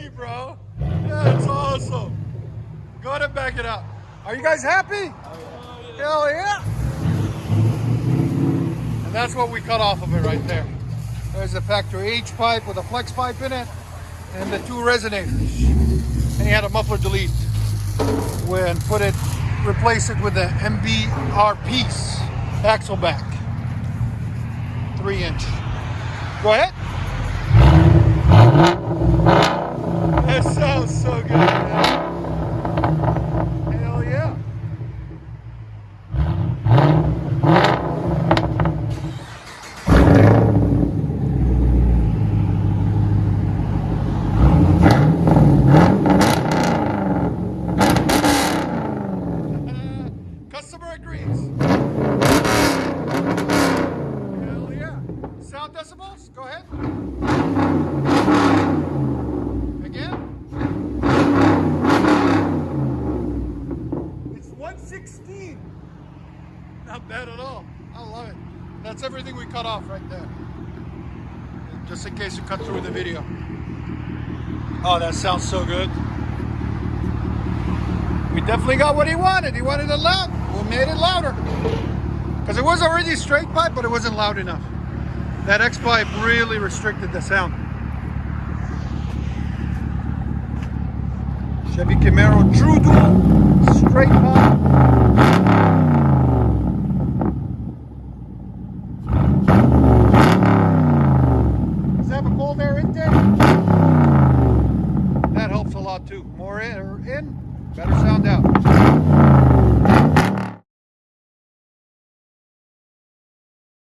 me, bro. Yeah, it's awesome. Go ahead and back it up. Are you guys happy? Hell yeah. And that's what we cut off of it right there. There's the factory H pipe with a flex pipe in it and the 2 resonators. And he had a muffler delete and replace it with the MBR piece axle back. 3-inch. Go ahead. That sounds so good, man. Hell yeah. Customer agrees. Hell yeah. Sound decibels? Go ahead. Again. It's 116. Not bad at all. I love it. That's everything we cut off right there. Just in case you cut through the video. Oh, that sounds so good. We definitely got what he wanted. He wanted it loud. We made it louder. Because it was already a straight pipe, but it wasn't loud enough. That X pipe really restricted the sound. Chevy Camaro True Dual straight pipe. Does it have a cold air intake? That helps a lot too. More air in, better sound out.